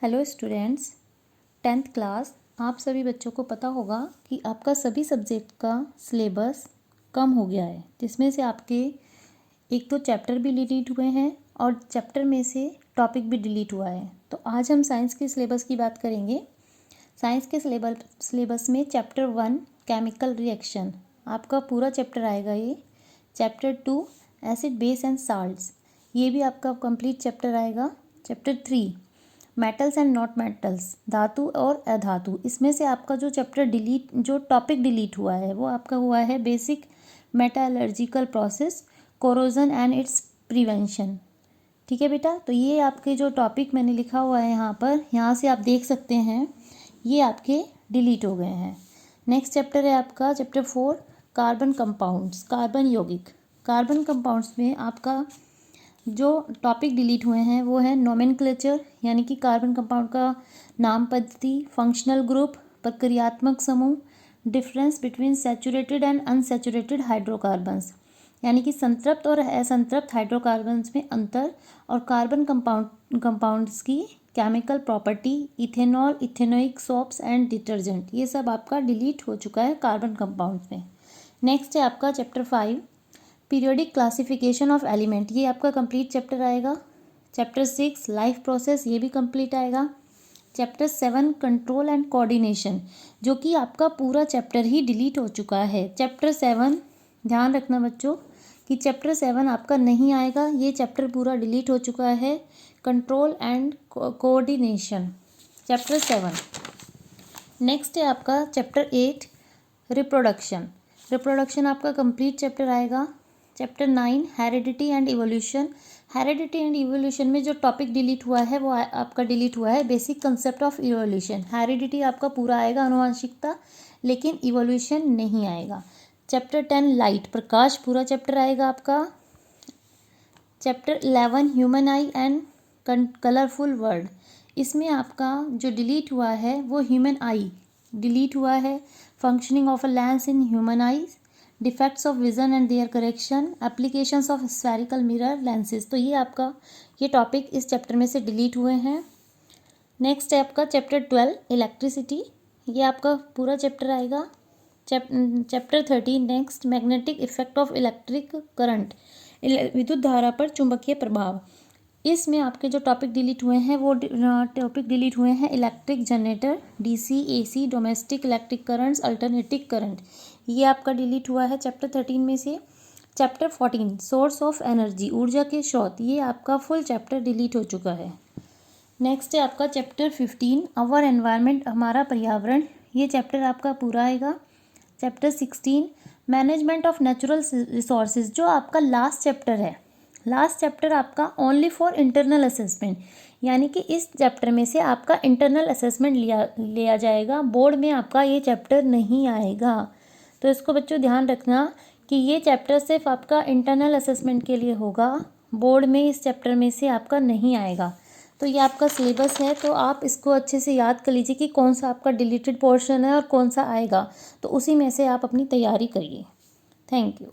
Hello students, 10th class आप सभी बच्चों को पता होगा कि आपका सभी सब्जेक्ट का सिलेबस कम हो गया है, जिसमें से आपके एक तो चैप्टर भी डिलीट हुए हैं और चैप्टर में से टॉपिक भी डिलीट हुआ है। तो आज हम साइंस के सिलेबस की बात करेंगे। साइंस के सिलेबस में चैप्टर 1 केमिकल रिएक्शन आपका पूरा चैप्टर आएगा। ये chapter 2 acid base and salts, ये भी आपका कंप्लीट चैप्टर आएगा। Chapter 3 metals and not metals, धातु और अधातु, इसमें से आपका जो टॉपिक डिलीट हुआ है वो आपका हुआ है basic metallurgical process, corrosion and it's prevention. ठीक है बेटा, तो ये आपके जो टॉपिक मैंने लिखा हुआ है यहाँ से आप देख सकते हैं, ये आपके डिलीट हो गए हैं। नेक्स्ट चैप्टर है आपका चैप्टर 4 कार्बन कंपाउंड्स, कार्बन यौगिक। कार्बन कंपाउंड्स में आपका जो टॉपिक डिलीट हुए हैं वो है नोमेनक्लेचर, यानी कि कार्बन कंपाउंड का नाम पद्धति, फंक्शनल ग्रुप, प्रक्रियात्मक समूह, difference between saturated and unsaturated hydrocarbons, यानी कि संतृप्त और असंतृप्त हाइड्रोकार्बन्स में अंतर, और कार्बन कंपाउंड्स की chemical property, ethanol, ethanoic soaps and detergent, ये सब आपका डिलीट हो चुका है कार्बन कंपाउंड्स में। नेक्स्ट है आपका chapter 5 periodic classification of element, ये आपका कंप्लीट चैप्टर आएगा। चैप्टर 6 लाइफ प्रोसेस, ये भी कंप्लीट आएगा। चैप्टर 7 कंट्रोल एंड कोऑर्डिनेशन, जो कि आपका पूरा चैप्टर ही डिलीट हो चुका है। चैप्टर 7 ध्यान रखना बच्चों कि चैप्टर 7 आपका नहीं आएगा, ये चैप्टर पूरा डिलीट हो चुका है। Control and coordination, chapter 7। Next है आपका चैप्टर 8 रिप्रोडक्शन। रिप्रोडक्शन आपका कंप्लीट चैप्टर आएगा। Chapter 9 heredity and evolution. Heredity and evolution में जो टॉपिक डिलीट हुआ है वो आपका डिलीट हुआ है basic concept of evolution. Heredity आपका पूरा आएगा, आनुवंशिकता, लेकिन इवोल्यूशन नहीं आएगा। चैप्टर 10 लाइट, प्रकाश, पूरा चैप्टर आएगा आपका। Chapter 11 human I and colourful world, इसमें आपका जो डिलीट हुआ है वो ह्यूमन आई डिलीट हुआ है। Functioning of a lens in human eyes, defects of vision and their correction, applications of spherical mirror lenses, तो ये टॉपिक इस चैप्टर में से डिलीट हुए हैं। नेक्स्ट है आपका चैप्टर 12 इलेक्ट्रिसिटी, ये आपका पूरा चैप्टर आएगा। Chapter 13 next magnetic effect of electric current, विद्युत धारा पर चुंबकीय प्रभाव, इसमें आपके जो टॉपिक डिलीट हुए हैं वो टॉपिक डिलीट हुए हैं electric generator, DC, AC, domestic electric currents, alternative current, ये आपका डिलीट हुआ है चैप्टर 13 में से। चैप्टर 14 सोर्स ऑफ एनर्जी, ऊर्जा के स्रोत, ये आपका फुल चैप्टर डिलीट हो चुका है। नेक्स्ट है आपका चैप्टर 15 आवर एनवायरनमेंट, हमारा पर्यावरण, ये चैप्टर आपका पूरा आएगा। Chapter 16 management of natural resources, जो आपका लास्ट चैप्टर है। लास्ट चैप्टर आपका ओनली फॉर इंटरनल असेसमेंट, यानी कि इस चैप्टर में से आपका इंटरनल असेसमेंट लिया जाएगा। बोर्ड में आपका ये चैप्टर नहीं आएगा, तो इसको बच्चों ध्यान रखना कि ये चैप्टर सिर्फ आपका इंटरनल असेसमेंट के लिए होगा, बोर्ड में इस चैप्टर में से आपका नहीं आएगा। तो ये आपका सिलेबस है, तो आप इसको अच्छे से याद कर लीजिए कि कौन सा आपका डिलीटेड पोर्शन है और कौन सा आएगा, तो उसी में से आप अपनी तैयारी करिए। Thank you.